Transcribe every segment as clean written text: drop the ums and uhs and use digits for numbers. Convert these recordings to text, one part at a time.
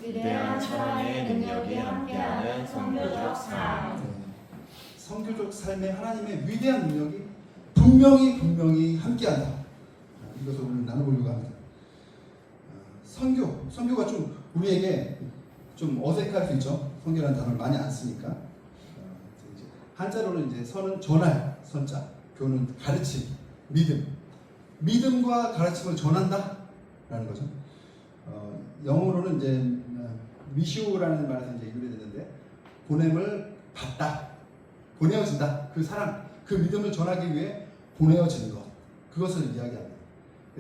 위대한 찬양의 능력이 함께하는 선교적 삶. 선교적 삶에 하나님의 위대한 능력이 분명히 함께한다. 이것을 오늘 나눠보려고 합니다. 선교가 좀 우리에게 좀 어색할 수 있죠. 선교라는 단어를 많이 안 쓰니까. 한자로는 이제 선은 전할, 선자, 교는 가르침, 믿음과 가르침을 전한다라는 거죠. 영어로는 이제 미시오라는 말에서 이제 유래됐는데 보냄을 받다, 보내어진다. 그 사랑, 그 믿음을 전하기 위해 보내어지는 것, 그것을 이야기합니다.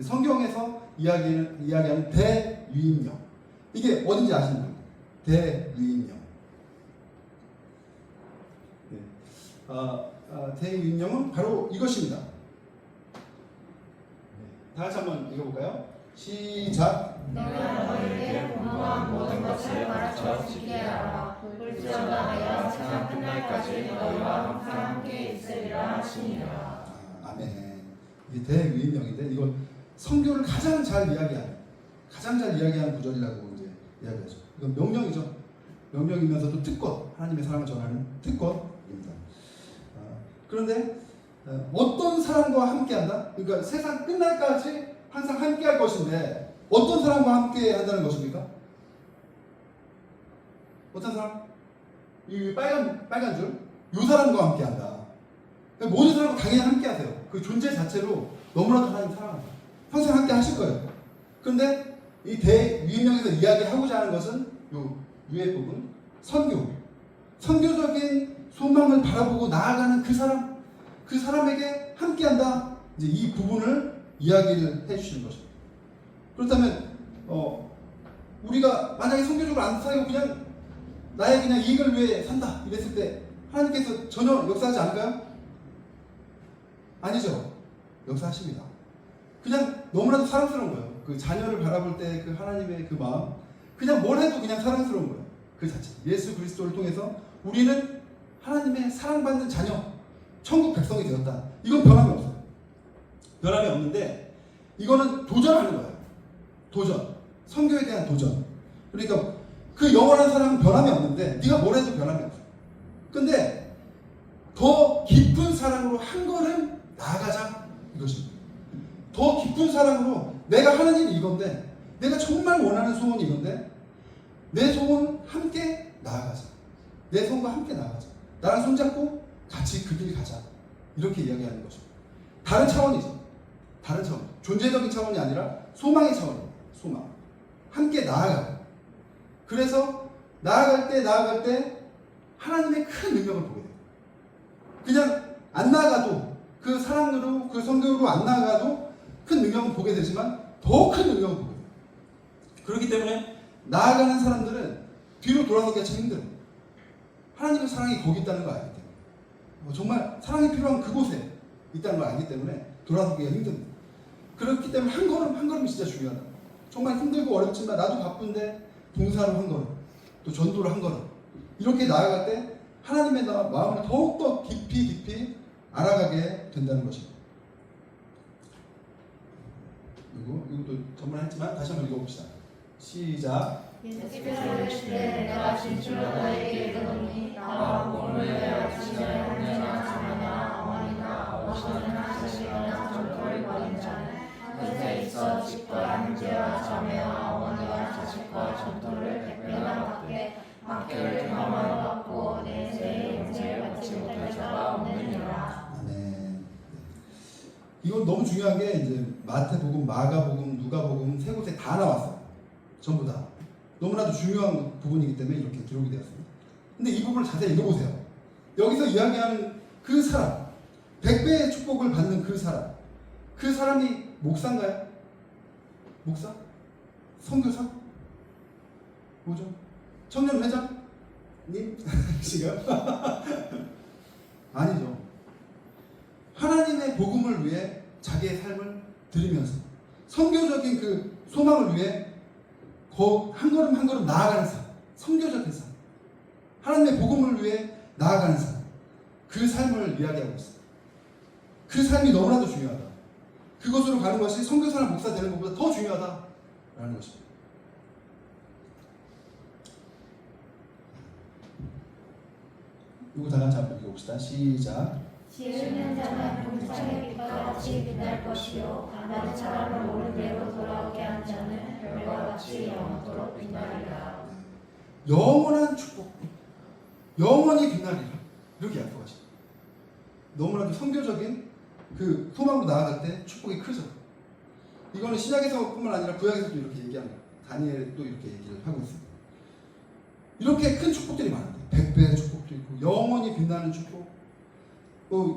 성경에서 이야기하는 대유임령, 이게 어딘지 아시는 분들? 대유임령. 대유임령은 바로 이것입니다. 다 같이 한번 읽어볼까요? 시작. 내가 너희에게 공부한 모든 것을 가르쳐 지키게 하라. 불지어다 세상 끝날까지 너희와 항상 함께 있으리라 하시니라. 아멘. 이게 대유임령인데 이걸 성교를 가장 잘 이야기하는 구절이라고 이제 이야기하죠. 이건 명령이죠. 명령이면서도 특권, 하나님의 사랑을 전하는 특권입니다. 그런데 어떤 사람과 함께한다? 그러니까 세상 끝날까지 항상 함께할 것인데 어떤 사람과 함께 한다는 것입니까? 어떤 사람? 이 빨간 줄, 이 사람과 함께한다. 그러니까 모든 사람과 당연히 함께하세요. 그 존재 자체로 너무나도 하나님 사랑합니다. 평생 함께 하실 거예요. 그런데 이 대유임령에서 이야기하고자 하는 것은 요 위에 부분, 선교적인 소망을 바라보고 나아가는 그 사람에게 함께한다. 이제 이 부분을 이야기를 해주시는 것입니다. 그렇다면 우리가 만약에 선교적으로 안 살고 그냥 나의 그냥 이익을 위해 산다 이랬을 때 하나님께서 전혀 역사하지 않을까요? 아니죠. 역사하십니다. 그냥 너무나도 사랑스러운 거예요. 그 자녀를 바라볼 때 그 하나님의 그 마음, 그냥 뭘 해도 그냥 사랑스러운 거예요. 그 자체. 예수 그리스도를 통해서 우리는 하나님의 사랑받는 자녀, 천국 백성이 되었다. 이건 변함이 없어요. 변함이 없는데 이거는 도전하는 거예요. 도전. 선교에 대한 도전. 그러니까 그 영원한 사랑은 변함이 없는데 네가 뭘 해도 변함이 없어요. 근데 더 깊은 사랑으로 한 걸음 나아가자 이것입니다. 더 깊은 사랑으로 내가 하는 일이 이건데, 내가 정말 원하는 소원이 이건데 내 소원 함께 나아가자. 내 소원과 함께 나아가자. 나랑 손잡고 같이 그 길 가자. 이렇게 이야기하는 거죠. 다른 차원이죠. 다른 차원. 존재적인 차원이 아니라 소망의 차원이에요. 소망. 함께 나아가요. 그래서 나아갈 때 하나님의 큰 능력을 보게 돼요. 그냥 안 나아가도, 그 사랑으로, 그 성교로 안 나아가도 큰 능력을 보게 되지만 더 큰 능력을 보게 돼요. 그렇기 때문에 나아가는 사람들은 뒤로 돌아서기가 참 힘들어요. 하나님의 사랑이 거기 있다는 걸 알기 때문에, 정말 사랑이 필요한 그곳에 있다는 걸 알기 때문에 돌아서기가 힘듭니다. 그렇기 때문에 한 걸음 한 걸음이 진짜 중요하다. 정말 힘들고 어렵지만 나도 바쁜데 봉사로 한 걸음, 또 전도를 한 걸음, 이렇게 나아갈 때 하나님의 마음을 더욱더 깊이 알아가게 된다는 것입니다. 그리고 이것도 전문을 했지만 다시 한번 읽어봅시다. 시작. 예수께서 이르시되 내가 진실로 너희에게 이르노니 나와 복음을 위하여 지체를 혼내나 자매나 어머니나 어머니나 자식이나 전토를 벌인 자는 그곳에 있어 집과 형제와 자매와 어머니와 자식과 전토를 100배나 받게 박해를 경험하여 받고 내 죄의 용서를 받지 못할 자가 없느니라. 아멘. 이건 너무 중요한 게 이제 마태복음, 마가복음, 누가복음 세 곳에 다 나왔어요. 전부 다. 너무나도 중요한 부분이기 때문에 이렇게 기록이 되었습니다. 근데 이 부분을 자세히 읽어보세요. 여기서 이야기하는 그 사람, 100배의 축복을 받는 그 사람이 목사인가요? 목사? 선교사? 뭐죠? 청년회장님? 지금? 아니죠. 하나님의 복음을 위해 자기의 삶을 드리면서 선교적인 그 소망을 위해 한 걸음 한 걸음 나아가는 삶, 선교적인 삶, 하나님의 복음을 위해 나아가는 삶, 그 삶을 이야기하고 있습니다. 그 삶이 너무나도 중요하다. 그것으로 가는 것이 선교사나 목사 되는 것보다 더 중요하다라는 것입니다. 이거 다 같이 한번 읽어봅시다. 시작. 지으는 자는 동창의 빛과 같이 빛날 것이요 다른 사람을 옳은 대로 돌아오게 한 자는 별과 같이 영원토록 빛나리라. 영원한 축복, 영원히 빛나리라. 이렇게 약속하시죠. 너무나도 선교적인 그 소망으로 나아갈 때 축복이 크죠. 이거는 신약에서뿐만 아니라 구약에서도 이렇게 얘기합니다. 다니엘도 이렇게 얘기를 하고 있습니다. 이렇게 큰 축복들이 많은데 100배의 축복도 있고 영원히 빛나는 축복,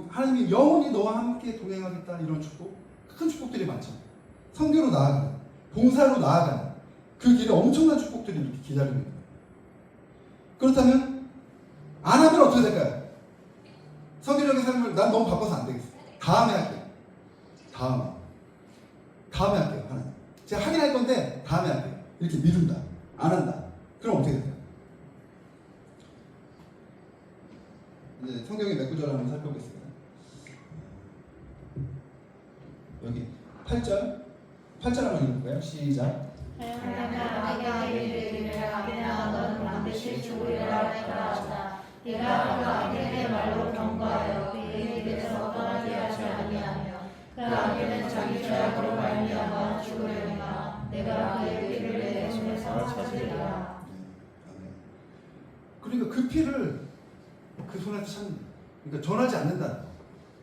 하나님이 영원히 너와 함께 동행하겠다 이런 축복, 큰 축복들이 많죠. 선교로 나아가는, 봉사로 나아가는 그 길에 엄청난 축복들이 이렇게 기다리고 있는 거예요. 그렇다면 안 하면 어떻게 될까요? 선교적인 삶을 난 너무 바빠서 안 되겠어. 다음에 할게요. 다음에 할게요. 하나님. 제가 하긴 할 건데 다음에 할게요. 이렇게 미룬다. 안 한다. 그럼 어떻게 될까요? 이제 성경의 몇 구절 한번 살펴보겠습니다. 여기 8절 한번 읽을까요? 시작. 내가 이르기를 아비나 너는 반드시 죽으리라 하였다. 네가 그 아비의 말로 경고하여 그의 입에서 떠나게 하지 아니하며 그 아비는 자기 죄악으로 말미암아 죽으려니와 내가 그의 피를 내 손에서 찾으리라. 그러니까 그 피를 그 손에서 찾는, 그러니까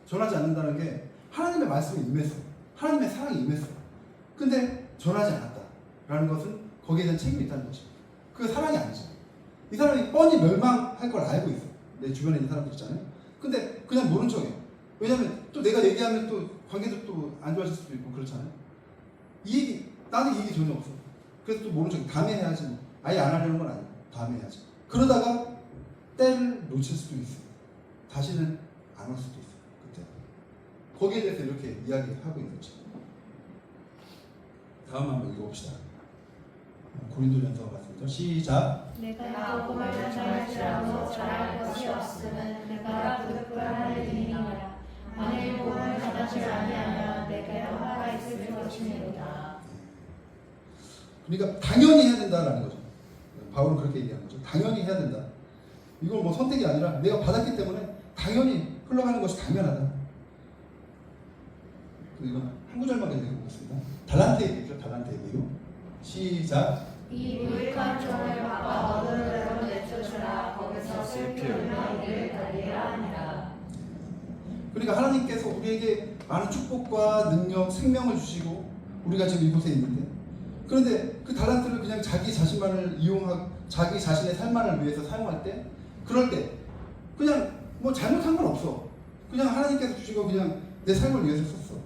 전하지 않는다는 게 하나님의 말씀이 임했어, 하나님의 사랑이 임했어. 근데 전하지 않았다라는 것은 거기에 대한 책임이 있다는 거죠. 그 사랑이 아니죠. 이 사람이 뻔히 멸망할 걸 알고 있어. 내 주변에 있는 사람들 있잖아요. 근데 그냥 모른 척해. 왜냐면 또 내가 얘기하면 또 관계도 또 안 좋아질 수도 있고 그렇잖아요. 나는 이 얘기 전혀 없어. 그래서 또 모른 척해. 다음에 해야지 뭐. 아예 안 하려는 건 아니고 다음에 해야지. 그러다가 때를 놓칠 수도 있어요. 다시는 안 올 수도 있어요. 그때. 거기에 대해서 이렇게 이야기하고 있는 거죠. 다음 한번 읽어봅시다. 고린도전서 말씀이죠. 시작. 내가 복음을 전할지라도 잘할 것이 없으면 내가 부득불할 일이니라. 만일 복음을 전하지 아니하면 내게 화가 있을 것이니라. 그러니까 당연히 해야 된다라는 거죠. 바울은 그렇게 얘기하는 거죠. 당연히 해야 된다. 이건 뭐 선택이 아니라 내가 받았기 때문에 당연히 흘러가는 것이 당연하다. 이건 한 구절만 읽어보겠습니다. 달란트의 비유죠. 달란트의 비유. 시작. 이 무익한 종을 바꿔 얻은 대로 내쫓으라. 거기서 슬피 울며 이를 달리라 하니라. 그러니까 하나님께서 우리에게 많은 축복과 능력, 생명을 주시고 우리가 지금 이곳에 있는데, 그런데 그 달란트를 그냥 자기 자신만을 이용하고 자기 자신의 삶만을 위해서 사용할 때, 그럴 때 그냥 뭐 잘못한 건 없어. 그냥 하나님께서 주시고 그냥 내 삶을 위해서 썼어.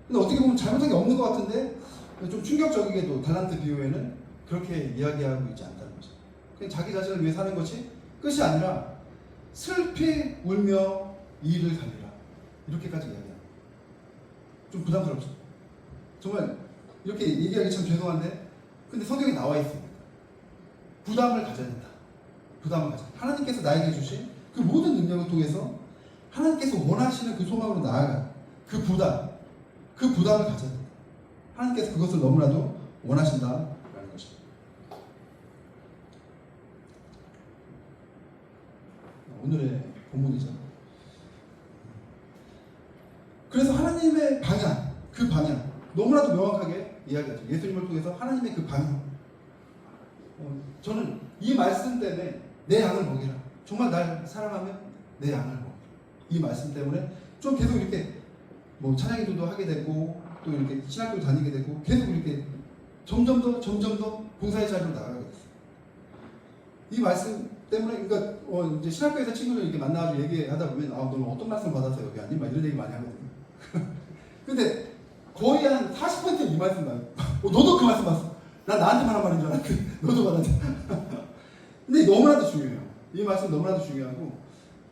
근데 어떻게 보면 잘못한 게 없는 것 같은데 좀 충격적이게도 달란트 비유에는 그렇게 이야기하고 있지 않다는 거죠. 그냥 자기 자신을 위해 사는 것이 끝이 아니라 슬피 울며 이를 달리라. 이렇게까지 이야기합니다. 좀 부담스럽죠. 정말 이렇게 얘기하기 참 죄송한데, 근데 성경에 나와 있습니다. 부담을 가져야 된다. 부담을 가져. 하나님께서 나에게 주신 그 모든 능력을 통해서 하나님께서 원하시는 그 소망으로 나아가 그 부담을 가져야 된다. 하나님께서 그것을 너무나도 원하신다라는 것입니다. 오늘의 본문이죠. 그래서 하나님의 방향, 그 방향 너무나도 명확하게 이야기하죠. 예수님을 통해서 하나님의 그 방향. 저는 이 말씀 때문에 내 양을 먹이라. 정말 날 사랑하면 내 양을 먹이라. 이 말씀 때문에 좀 계속 이렇게 뭐 찬양기도도 하게 되고 또 이렇게 신학교도 다니게 되고 계속 이렇게 점점 더 봉사의 자리로 나가게 됐어요. 이 말씀 때문에, 그러니까 이제 신학교에서 친구들 이렇게 만나가지고 얘기하다 보면 너는 어떤 말씀 받아서 여기 왔니? 막 이런 얘기 많이 하거든요. 근데 거의 한 40%는 이 말씀 나요. 너도 그 말씀 봤어. 난 나한테만 한 말인 줄 알았는데 너도 받았잖아. 근데 너무나도 중요해요. 이 말씀 너무나도 중요하고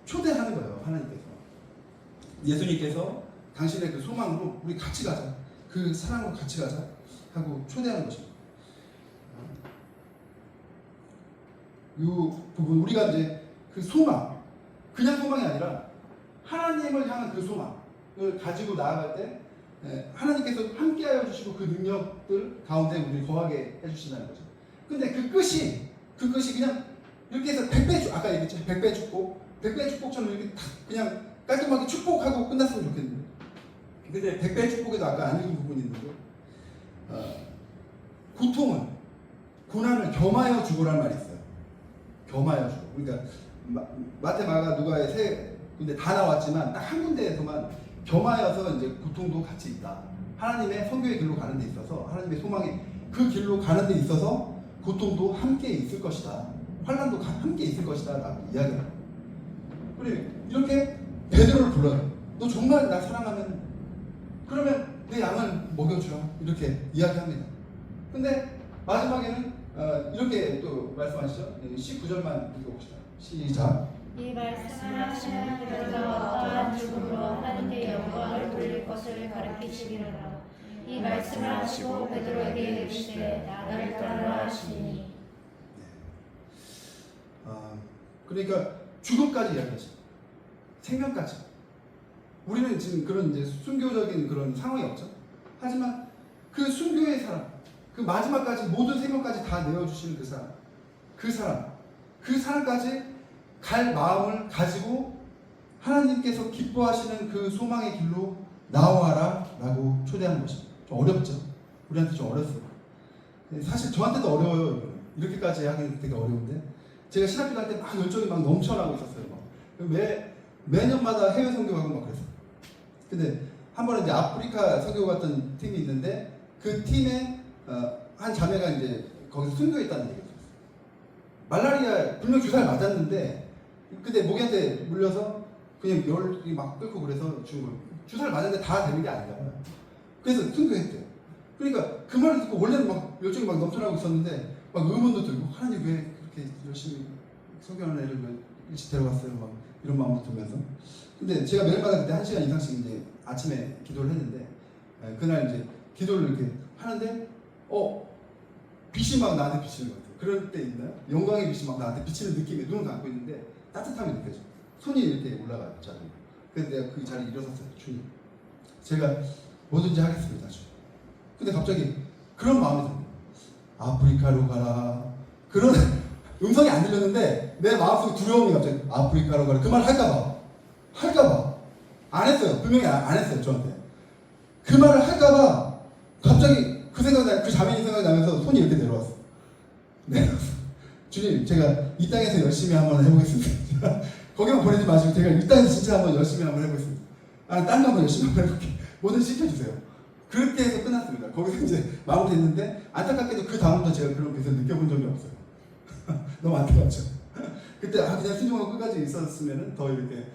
초대하는 거예요. 하나님께서. 예수님께서 당신의 그 소망으로 우리 같이 가자. 그 사랑으로 같이 가자 하고 초대하는 것입니다. 이 부분 우리가 이제 그 소망, 그냥 소망이 아니라 하나님을 향한 그 소망을 가지고 나아갈 때 하나님께서 함께하여 주시고 그 능력들 가운데 우리를 거하게 해주신다는 거죠. 근데 그 끝이 그냥 이렇게 해서 100배 아까 얘기했죠. 100배 축복, 백배의 축복처럼 이렇게 딱 그냥 깔끔하게 축복하고 끝났으면 좋겠는데, 근데 백배의 축복에도 아까 안 읽은 부분이 있는데 고통을, 고난을 겸하여 주고란 말이 있어요. 겸하여 주고. 그러니까 마태, 마가, 누가의 세 군데 다 나왔지만 딱 한 군데에서만 겸하여서 이제 고통도 같이 있다. 하나님의 선교의 길로 가는 데 있어서, 하나님의 소망의 그 길로 가는 데 있어서 고통도 함께 있을 것이다. 환난도 함께 있을 것이다 라고 이야기해요. 그래, 이렇게 베드로를 불러요. 너 정말 날 사랑하면 그러면 내 양을 먹여주라, 이렇게 이야기합니다. 근데 마지막에는 이렇게 또 말씀하시죠. 19절만 읽어봅시다. 시작. 이 말씀을 하시는 그들과 어떠한 죽음으로 하나님께 영광을 돌릴 것을 가르치시리라. 이 말씀을 하시고 베드로에게 이르시되 나를 따르라 하시니. 그러니까 죽음까지 이야기하죠. 생명까지. 우리는 지금 그런 이제 순교적인 그런 상황이 없죠. 하지만 그 순교의 사람, 그 마지막까지 모든 생명까지 다 내어주시는 그 사람까지 갈 마음을 가지고 하나님께서 기뻐하시는 그 소망의 길로 나와라 라고 초대하는 것입니다. 좀 어렵죠. 우리한테 좀 어렵습니다. 사실 저한테도 어려워요. 이렇게까지 하기는 되게 어려운데, 제가 신학교 갈 때 막 열정이 막 넘쳐나고 있었어요. 매년마다 해외 선교 가고 막 그랬어요. 근데 한 번은 이제 아프리카 선교 갔던 팀이 있는데, 그 팀에 한 자매가 이제 거기서 순교했다는 얘기가 있었어요. 말라리아 분명 주사를 맞았는데, 근데 모기한테 물려서 그냥 열이 막 끓고 그래서 죽은 거예요. 주사를 맞았는데 다 되는 게 아닌가 봐요. 그래서 순교했대요. 그러니까 그 말을 듣고 원래는 막 열정이 막 넘쳐나고 있었는데 막 의문도 들고, 하나님 왜 그렇게 열심히 선교하는 애를 왜 일찍 데려갔어요? 막 이런 마음도 들면서. 근데 제가 매일마다 그때 1시간 이상씩 이제 아침에 기도를 했는데, 그날 이제 기도를 이렇게 하는데 빛이 막 나한테 비치는 것 같아요. 그럴 때 있나요? 영광의 빛이 막 나한테 비치는 느낌에 눈을 감고 있는데 따뜻함이 느껴져. 손이 이렇게 올라가요, 자리에. 그래서 내가 그 자리에 일어섰어요. 주님, 제가 뭐든지 하겠습니다, 주님. 근데 갑자기 그런 마음이 들어요. 아프리카로 가라. 그런 음성이 안 들렸는데 내 마음속에 두려움이 갑자기, 아프리카로 가라. 그 말 할까봐. 안 했어요. 분명히 안 했어요, 저한테. 그 말을 할까봐 갑자기 그 자매님 생각이 나면서 손이 이렇게 내려왔어. 주님, 제가 이 땅에서 열심히 한번 해보겠습니다. 거기만 보내지 마시고 제가 이 땅에서 진짜 한번 열심히 한번 해보겠습니다. 딴 거 한번 열심히 한번 해볼게요. 뭐든 시켜주세요. 그렇게 해서 끝났습니다. 거기서 이제 마무리됐는데, 안타깝게도 그 다음부터 제가 그런 것을 느껴본 적이 없어요. 너무 안타깝죠. 그때 그냥 순종하고 끝까지 있었으면 더 이렇게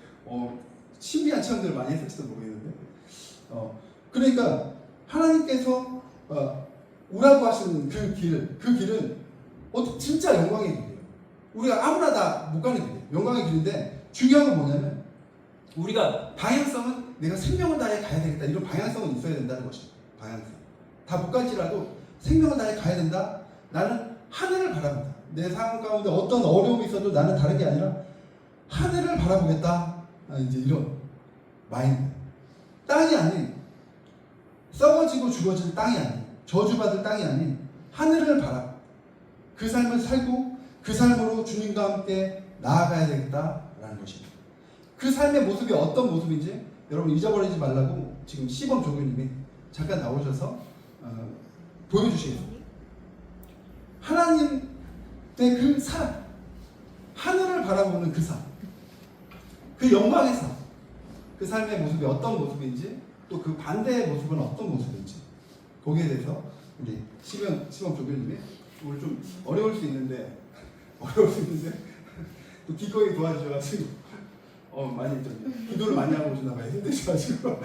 신비한 체험들을 많이 했을지도 모르겠는데, 그러니까 하나님께서 오라고 하시는 그 길은 진짜 영광의 길이에요. 우리가 아무나 다 못 가는 길이에요. 영광의 길인데, 중요한 건 뭐냐면 우리가 방향성은 내가 생명을 다해 가야 되겠다, 이런 방향성은 있어야 된다는 것입니다. 방향성. 다 못 갈지라도 생명을 다해 가야 된다. 나는 하늘을 바라본다. 내 삶 가운데 어떤 어려움이 있어도 나는 다른 게 아니라 하늘을 바라보겠다. 이제 이런 마인드. 땅이 아닌, 썩어지고 죽어질 땅이 아닌, 저주받을 땅이 아닌 하늘을 바라. 그 삶을 살고 그 삶으로 주님과 함께 나아가야 되겠다라는 것입니다. 그 삶의 모습이 어떤 모습인지 여러분 잊어버리지 말라고 지금 시범 조교님이 잠깐 나오셔서 보여주시겠습니다. 하나님의 그 삶, 하늘을 바라보는 그 삶, 그 영광의 삶, 그 삶의 모습이 어떤 모습인지, 또 그 반대의 모습은 어떤 모습인지, 거기에 대해서 우리 시범 조교님이 오늘 좀 어려울 수 있는데 또 기꺼이 도와주셔가지고 많이 좀 기도를 많이 하고 오셨나봐요. 힘드셔가지고.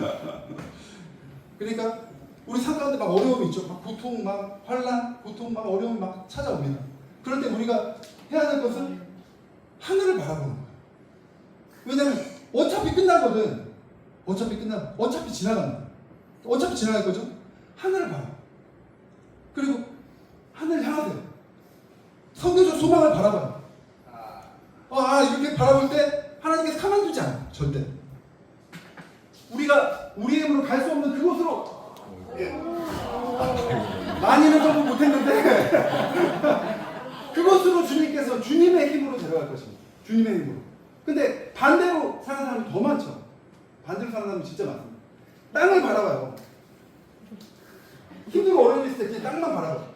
그러니까 우리 삶 가운데 막 어려움이 있죠. 막 고통, 막 환난, 고통, 막 어려움이 막 찾아옵니다. 그럴 때 우리가 해야 될 것은 하늘을 바라보는 거예요. 왜냐면 어차피 끝나거든. 어차피 지나갈 거죠. 하늘을 바라. 그리고 하늘 향하세요. 선교적 소망을 바라봐요. 이렇게 바라볼 때 하나님께서 가만두지 않아요. 절대. 우리가 우리의 힘으로 갈 수 없는 그곳으로, 많이는 정도 못했는데 그곳으로 주님께서 주님의 힘으로 데려갈 것입니다. 주님의 힘으로. 근데 반대로 사는 사람이 더 많죠. 반대로 사는 사람이 진짜 많습니다. 땅을 바라봐요. 힘들고 어려운 일 있을 때 그냥 땅만 바라봐요.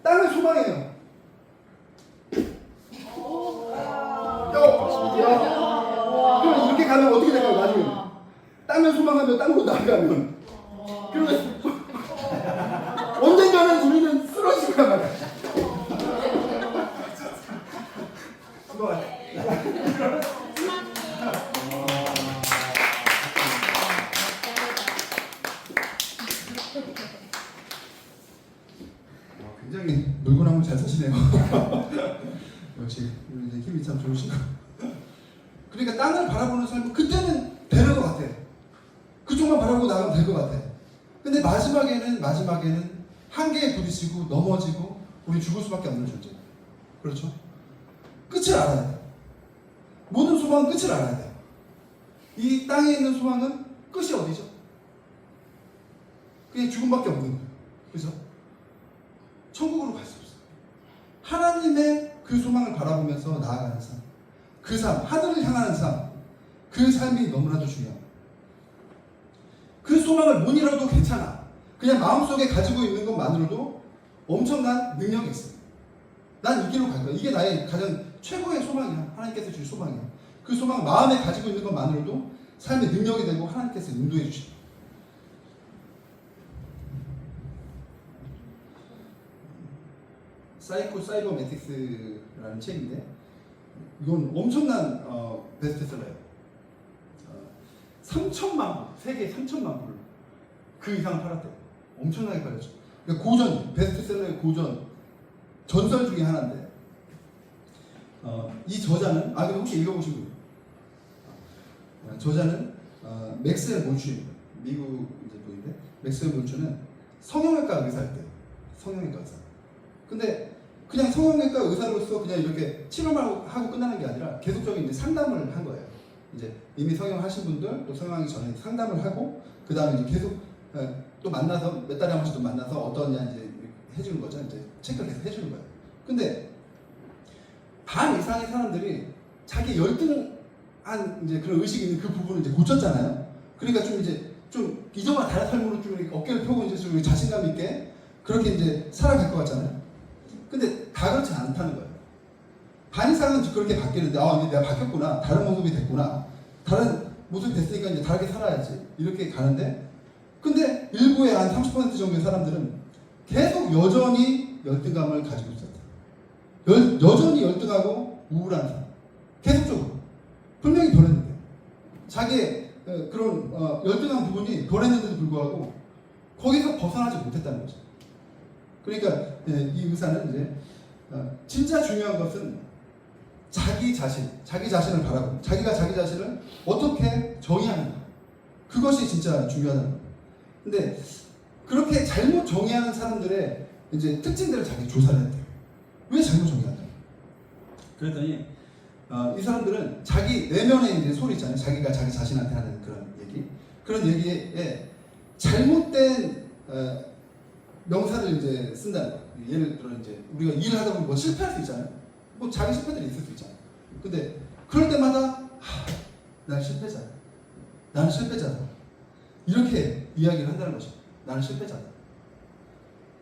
땅을 소망해요. 그럼 이렇게 가면 어떻게 될까요? 나중에 땅을 소망하며 땅으로 나아가면 그러면 언젠가는 우리는 쓰러지고 나가요. 굉장히 놀고나물 잘 사시네요. 역시 우리 힘이 참 좋으신 거. 그러니까 땅을 바라보는 삶은 그때는 되는 것 같아. 그쪽만 바라보고 나가면 될 것 같아. 근데 마지막에는 한계에 부딪히고 넘어지고 우리 죽을 수밖에 없는 존재. 그렇죠? 끝을 알아야 돼. 모든 소망은 끝을 알아야 돼. 이 땅에 있는 소망은 끝이 어디죠? 그냥 죽음밖에 없는 거예요. 그죠? 천국으로 갈 수 없어요. 하나님의 그 소망을 바라보면서 나아가는 삶, 그 삶, 하늘을 향하는 삶, 그 삶이 너무나도 중요합니다. 그 소망을 못 잃어도 괜찮아. 그냥 마음속에 가지고 있는 것만으로도 엄청난 능력이 있어요. 난 이 길로 갈 거야. 이게 나의 가장 최고의 소망이야. 하나님께서 주신 소망이야. 그 소망 마음에 가지고 있는 것만으로도 삶의 능력이 되고 하나님께서 인도해 주십니다. 사이버매틱스라는 책인데 이건 엄청난 베스트셀러예요. 3천만 부, 세계 3천만 부를 그 이상 팔았대요. 엄청나게 팔렸죠. 그러니까 고전, 베스트셀러의 고전, 전설 중에 하나인데 이 저자는 그럼 혹시 읽어보신 분? 저자는 맥스웰 몰추입니다. 미국 이제 분인데 맥스웰 몰추는 성형외과 의사였대요. 성형외과 의사. 근데 그냥 성형외과 의사로서 그냥 이렇게 치료만 하고 끝나는 게 아니라 계속적인 이제 상담을 한 거예요. 이제 이미 성형하신 분들 또 성형하기 전에 상담을 하고 그 다음에 이제 계속 또 만나서 몇 달에 한 번씩 또 만나서 어떠냐 이제 해주는 거죠. 이제 체크를 계속 해주는 거예요. 근데 반 이상의 사람들이 자기 열등한 이제 그런 의식이 있는 그 부분을 이제 고쳤잖아요. 그러니까 좀 이제 좀 이전과 다른 삶으로 좀 이렇게 어깨를 펴고 이제 좀 자신감 있게 그렇게 이제 살아갈 것 같잖아요. 근데 다 그렇지 않다는 거예요. 반 이상은 그렇게 바뀌는데 이제 내가 바뀌었구나. 다른 모습이 됐구나. 다른 모습이 됐으니까 이제 다르게 살아야지. 이렇게 가는데 근데 일부의 한 30% 정도의 사람들은 계속 여전히 열등감을 가지고 있었다. 여전히 열등하고 우울한 삶. 계속적으로. 분명히 변했는데 자기의 그런 열등한 부분이 변했는데도 불구하고 거기서 벗어나지 못했다는 거죠. 그러니까 이 의사는 이제 진짜 중요한 것은 자기 자신을 바라보고 자기가 자기 자신을 어떻게 정의하는가. 그것이 진짜 중요하다는 거예요. 근데 그렇게 잘못 정의하는 사람들의 이제 특징들을 자기 조사를 했대요. 왜 잘못 정의하냐? 그랬더니 이 사람들은 자기 내면의 이제 소리 있잖아요. 자기가 자기 자신한테 하는 그런 얘기에 잘못된 명사를 이제 쓴다는 거예요. 예를 들어 이제 우리가 일을 하다 보면 뭐 실패할 수 있잖아요. 뭐 자기 실패들이 있을 수 있잖아요. 근데 그럴 때마다 난 실패자야. 나는 실패자다. 이렇게 이야기를 한다는 거죠. 나는 실패자다.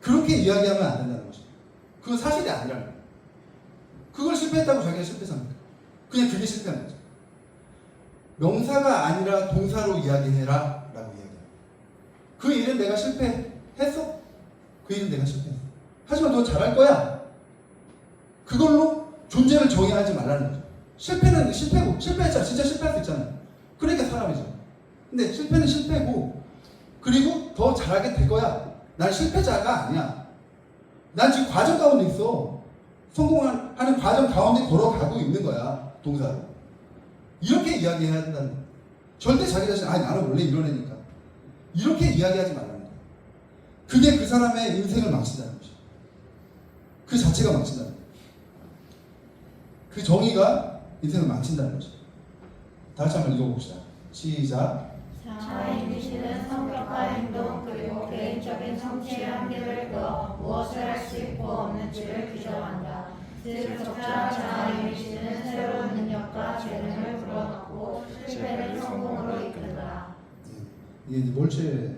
그렇게 이야기하면 안 된다는 거죠. 그건 사실이 아니라는 거예요. 그걸 실패했다고 자기가 실패자입니까? 그냥 그게 실패한 거죠. 명사가 아니라 동사로 이야기해라 라고 이야기해요. 그 일은 내가 실패했어? 그 일은 내가 실패했어. 하지만 너 잘할 거야. 그걸로 존재를 정의하지 말라는 거죠. 실패는 실패고, 실패했잖아. 진짜 실패할 수 있잖아요. 그러니까 사람이죠. 근데 실패는 실패고, 그리고 더 잘하게 될 거야. 난 실패자가 아니야. 난 지금 과정 가운데 있어. 성공하는 과정 가운데 걸어가고 있는 거야. 동사로. 이렇게 이야기해야 된다는 거야. 절대 자기 자신, 나는 원래 이런 애니까. 이렇게 이야기하지 말라는 거야. 그게 그 사람의 인생을 망친다는 거죠. 그 자체가 망친다는 거예요. 그 정의가 인생을 망친다는 거죠. 다 같이 한번 읽어봅시다. 시작. 자아인지는 성격과 행동 그리고 개인적인 성취의 한계를 그어 무엇을 할 수 있고 없는지를 규정한다. 즉 적절한 자아이미지는 새로운 능력과 이게 이제 몰체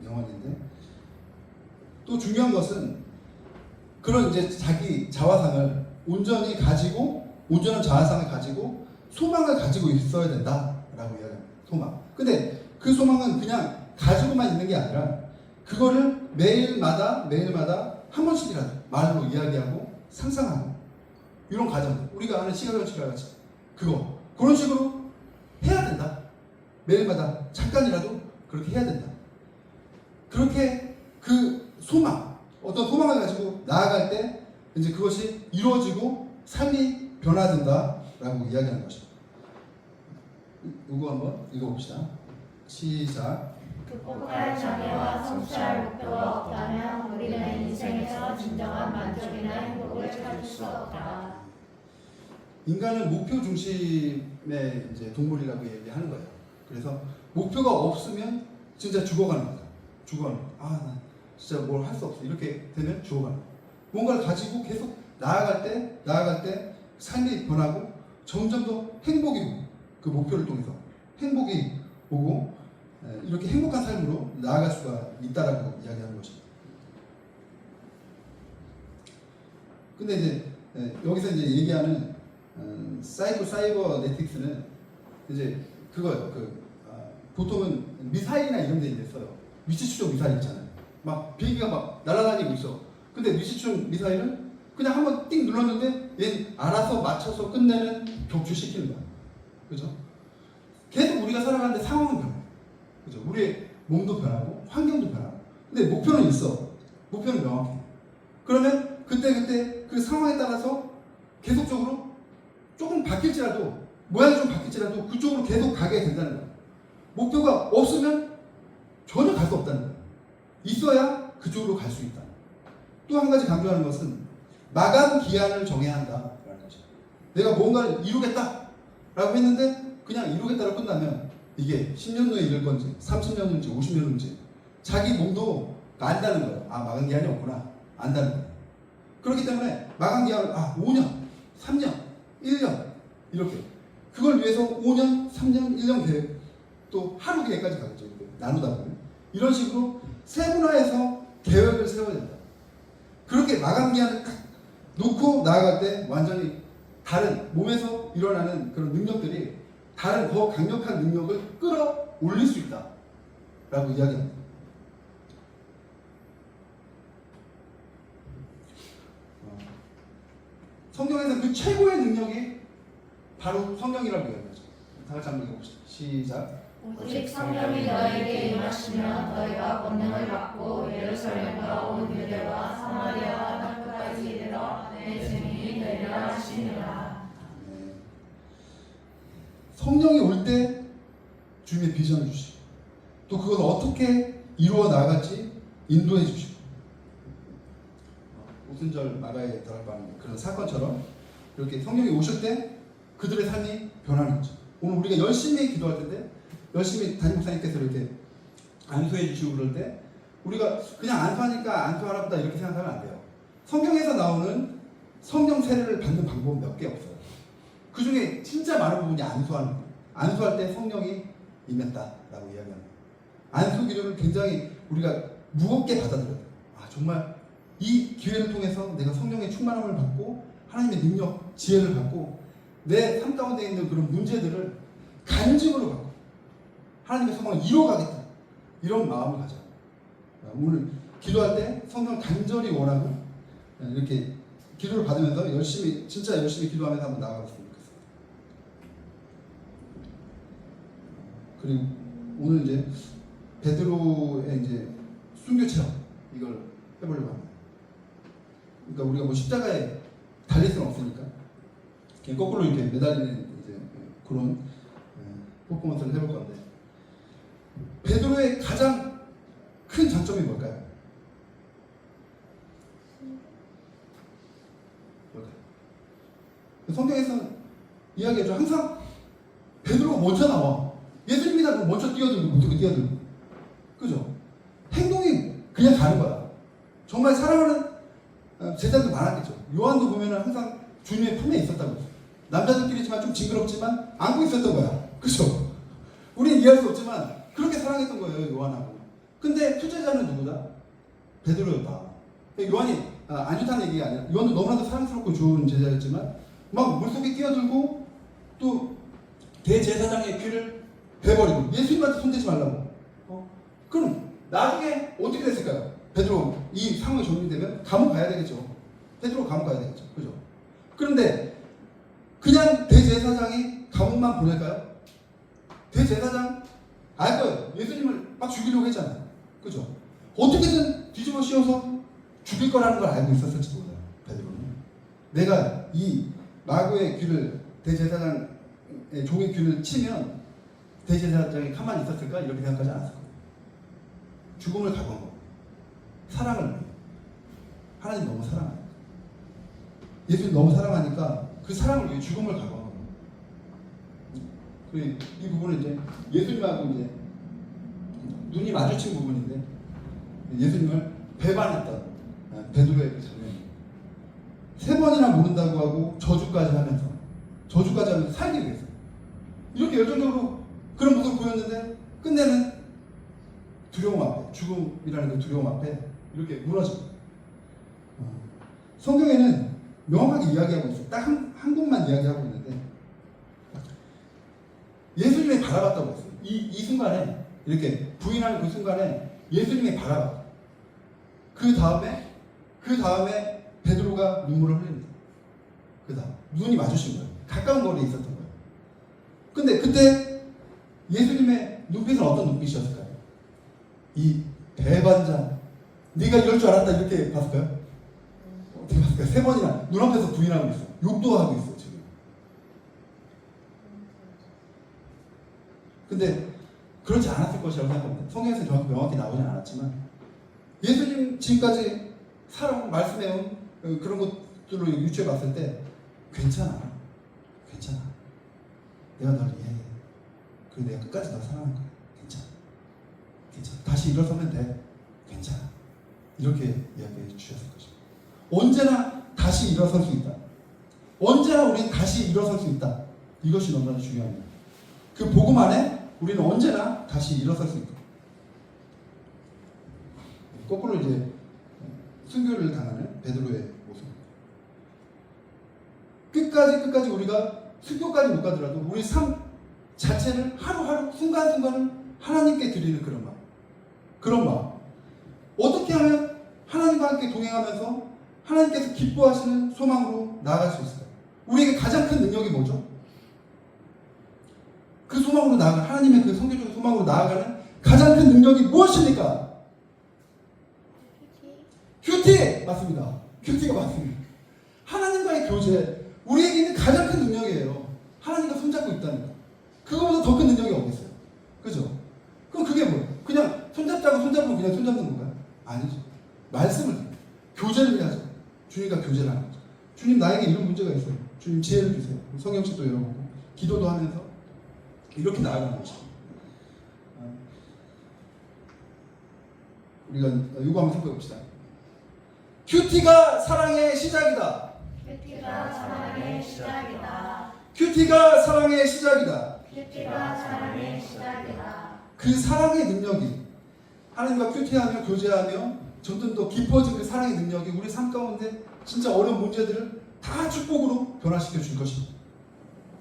영혼인데, 또 중요한 것은 그런 이제 자기 자화상을 온전히 가지고, 온전한 자화상을 가지고 소망을 가지고 있어야 된다라고 이야기합니다. 소망. 근데 그 소망은 그냥 가지고만 있는 게 아니라 그거를 매일마다 한 번씩이라도 말로 이야기하고 상상하고, 이런 과정, 우리가 아는 시각연출과 같이 그런 식으로 해야 된다. 매일마다 잠깐이라도 그렇게 해야 된다. 그렇게 그 소망, 어떤 소망을 가지고 나아갈 때 이제 그것이 이루어지고 삶이 변화된다라고 이야기하는 것입니다. 이거 한번 읽어봅시다. 시작. 극복할 장애와 성취할 목표가 없다면 우리는 인생에서 진정한 만족이나 행복을 찾을 수 없다. 인간은 목표 중심의 이제 동물이라고 얘기하는 거예요. 그래서 목표가 없으면 진짜 죽어가는 거다. 죽어가는 거다. 나 진짜 뭘 할 수 없어. 이렇게 되면 죽어가는 거다. 뭔가를 가지고 계속 나아갈 때 삶이 변하고 점점 더 행복이 오고, 그 목표를 통해서 행복이 오고, 이렇게 행복한 삶으로 나아갈 수가 있다라고 이야기하는 것입니다. 근데 이제 여기서 이제 얘기하는 사이버네틱스는 이제 그거예요. 보통은 미사일이나 이런 데 있어요. 위치 추적 미사일 있잖아요. 막 비행기가 막 날아다니고 있어. 근데 위치 추적 미사일은 그냥 한번 띵 눌렀는데 얘는 알아서 맞춰서 끝내는, 격추시키는 거야. 그죠? 계속 우리가 살아가는데 상황은 변해. 그죠? 우리의 몸도 변하고 환경도 변하고. 근데 목표는 있어. 목표는 명확해. 그러면 그때 그 상황에 따라서 계속적으로 조금 바뀔지라도, 모양이 좀 바뀔지라도 그쪽으로 계속 가게 된다는 거야. 목표가 없으면 전혀 갈 수 없다는 거야. 있어야 그쪽으로 갈 수 있다. 또 한 가지 강조하는 것은 마감 기한을 정해야 한다라는 거죠. 내가 뭔가를 이루겠다라고 했는데 그냥 이루겠다로 끝나면 이게 10년 후에 이룰 건지 30년 후인지 50년 후인지 자기 몸도 안다는 거예요. 마감 기한이 없구나. 안다는 거예요. 그렇기 때문에 마감 기한을 5년, 3년, 1년 이렇게, 그걸 위해서 5년, 3년, 1년 계획, 또 하루 계획까지 가겠죠. 이렇게 나누다 보면 이런 식으로 세분화해서 계획을 세워야 된다. 그렇게 마감 기한을 딱 놓고 나아갈 때 완전히 다른 몸에서 일어나는 그런 능력들이 다른 더 강력한 능력을 끌어올릴 수 있다 라고 이야기합니다. 성경에서 그 최고의 능력이 바로 성령이라고 이야기하죠. 다 같이 한번 읽어봅시다. 시작. 오직 성령이 너에게 임하시면 너희가 권능을 받고 예루살렘과 온 유대와 사마리아와 땅끝까지 이르러 내 증인이 되리라 하시니라. 성령이 올 때 주님의 비전을 주시고, 또 그걸 어떻게 이루어 나갈지 인도해 주시고, 오순절 마가에 들어가는 그런 사건처럼 이렇게 성령이 오실 때 그들의 삶이 변하는 거죠. 오늘 우리가 열심히 기도할 텐데, 열심히 담임 목사님께서 이렇게 안수해 주시고 그럴 때 우리가 그냥 안수하니까 안수하나 보다 이렇게 생각하면 안 돼요. 성경에서 나오는 성령 세례를 받는 방법은 몇 개 없어요. 그 중에 진짜 많은 부분이 안수하는 거예요. 안수할 때 성령이 임했다라고 이야기합니다. 안수 기도를 굉장히 우리가 무겁게 받아들여요. 정말 이 기회를 통해서 내가 성령의 충만함을 받고 하나님의 능력, 지혜를 받고 내 삶 가운데 있는 그런 문제들을 간증으로 받고 하나님의 소망을 이루어가겠다, 이런 마음을 가져요. 오늘 기도할 때 성령을 간절히 원하고 이렇게 기도를 받으면서 열심히, 진짜 열심히 기도하면서 한번 나아갔으면 좋겠습니다. 그리고 오늘 이제 베드로의 이제 순교 체험, 이걸 해보려고 합니다. 그러니까 우리가 뭐 십자가에 달릴 수는 없으니까 그냥 거꾸로 이렇게 매달리는 이제 그런 퍼포먼스를 해볼 건데, 베드로의 가장 큰 장점이 뭘까요? 성경에서는 이야기하죠. 항상 베드로가 먼저 나와. 예수님이다 그럼 먼저 뛰어들고 뛰어들고, 그죠? 행동이 그냥 가는 거야. 정말 사랑하는 제자도 많았겠죠. 요한도 보면은 항상 주님의 품에 있었다고 했어요. 남자들끼리지만 좀 징그럽지만 안고 있었던 거야. 그죠? 우리는 이해할 수 없지만 그렇게 사랑했던 거예요, 요한하고. 근데 투제자는 누구다? 베드로였다. 요한이 안 좋다는 얘기가 아니라 요한도 너무나도 사랑스럽고 좋은 제자였지만 막 물속에 뛰어들고 또 대제사장의 귀를 베버리고 예수님한테 손대지 말라고. 그럼 나중에 어떻게 됐을까요? 베드로 이 상황이 정리되면 감옥 가야 되겠죠. 베드로 감옥 가야 되겠죠. 그죠? 그런데 그냥 대제사장이 감옥만 보낼까요? 대제사장 알 거예요. 예수님을 막 죽이려고 했잖아요. 그죠? 어떻게든 뒤집어 씌워서 죽일 거라는 걸 알고 있었을지 몰라요. 베드로는. 내가 이 마구의 귀를 대제사장의 종의 귀를 치면 대제사장이 가만히 있었을까? 이렇게 생각하지 않았을 거예요. 죽음을 각오한 거. 사랑을 위해. 하나님 너무 사랑하니까. 예수님 너무 사랑하니까 그 사랑을 위해 죽음을 각오한 거예요. 이 부분은 이제 예수님하고 이제 눈이 마주친 부분인데 예수님을 배반했던 베드로의 그 장면입니다. 3번이나 모른다고 하고 저주까지 하면서 살기 위해서 이렇게 열정적으로 그런 모습을 보였는데 끝내는 두려움 앞에, 죽음이라는 그 두려움 앞에 이렇게 무너집니다. 성경에는 명확하게 이야기하고 있어요. 딱 한 곳만 이야기하고 있는데 예수님이 바라봤다고 했어요. 이 순간에 이렇게 부인하는 그 순간에 예수님이 바라봤다. 그 다음에 베드로가 눈물을 흘립니다. 그 다음 눈이 마주친 거예요. 가까운 거리에 있었던 거예요. 근데 그때 예수님의 눈빛은 어떤 눈빛이었을까요? 이 배반자, 네가 이럴 줄 알았다 이렇게 봤을까요? 어떻게 봤을까요? 3번이나 눈앞에서 부인하고 있어. 욕도 하고 있어 지금. 근데 그렇지 않았을 것이라고 생각합니다. 성경에서 정확히 명확히 나오진 않았지만 예수님 지금까지 살아온 말씀해온 그런 것들로 유추해 봤을 때 괜찮아. 내가 너를 이해해. 그리고 내가 끝까지 너 사랑할 거야. 괜찮아. 다시 일어서면 돼. 괜찮아. 이렇게 이야기해 주셨을 것입니다. 언제나 다시 일어설 수 있다. 언제나 우리는 다시 일어설 수 있다. 이것이 너무나 중요합니다. 그 복음 안에 우리는 언제나 다시 일어설 수 있다. 거꾸로 이제 순교를 당하는 베드로의 모습. 끝까지 우리가 순교까지 못 가더라도 우리 삶 자체를 하루하루 순간순간을 하나님께 드리는 그런 마음. 어떻게 하면 하나님과 함께 동행하면서 하나님께서 기뻐하시는 소망으로 나아갈 수 있을까요? 우리에게 가장 큰 능력이 뭐죠? 그 소망으로 하나님의 그 성교적인 소망으로 나아가는 가장 큰 능력이 무엇입니까? 큐티! 맞습니다. 큐티가 맞습니다. 하나님과의 교제, 우리에게 있는 가장 큰 능력이에요. 하나님과 손잡고 있다는 거. 그거보다 더 큰 능력이 어디 있어요? 그죠? 그럼 그게 뭐예요? 그냥 손잡으면 그냥 손잡는 건가요? 아니죠. 말씀을 드려요. 교제를 해야죠. 주님과 교제를 하는 거죠. 주님, 나에게 이런 문제가 있어요. 주님, 지혜를 주세요. 성경책도 열어보고 기도도 하면서 이렇게 나아가는 거죠. 우리가 이거 한번 생각해봅시다. 큐티가 사랑의 시작이다. 큐티가 사랑의 시작이다. 큐티가 사랑의 시작이다. 큐티가 사랑의 시작이다. 그 사랑의 능력이 하나님과 큐티하며 교제하며 점점 더 깊어진 그 사랑의 능력이 우리 삶 가운데 진짜 어려운 문제들을 다 축복으로 변화시켜 줄 것입니다.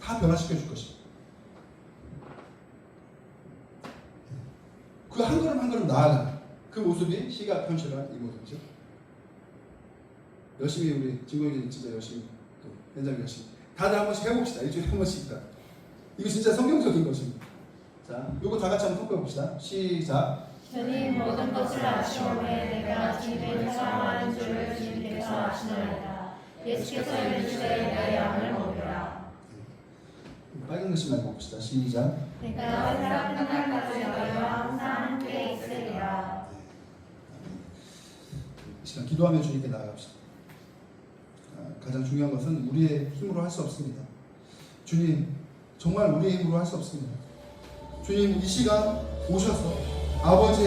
다 변화시켜 줄 것입니다. 그 한 걸음 한 걸음 나아가는 그 모습이 시가 편출한 이 모습이죠. 열심히 우리 진공이는 진짜 열심히 또 현장 열심히 다들 한 번씩 해봅시다. 일주일에 한 번씩 다. 이거 진짜 성경적인 것입니다. 자, 이거 다 같이 한번 통과해봅시다. 시작. 주님 모든 것을 아시오매 내가 주님을 사랑하는 줄을 주님께서 아시나이다. 예수께서 이르시되 내 양을 먹여라. 빨간 글씨만 봅시다. 시작. 내가 세상 끝날까지 너희와 항상 함께 있으리라. 이 시간 기도하며 주님께 나아갑시다. 가장 중요한 것은 우리의 힘으로 할 수 없습니다. 주님, 정말 우리의 힘으로 할 수 없습니다. 주님, 이 시간 오셔서 아버지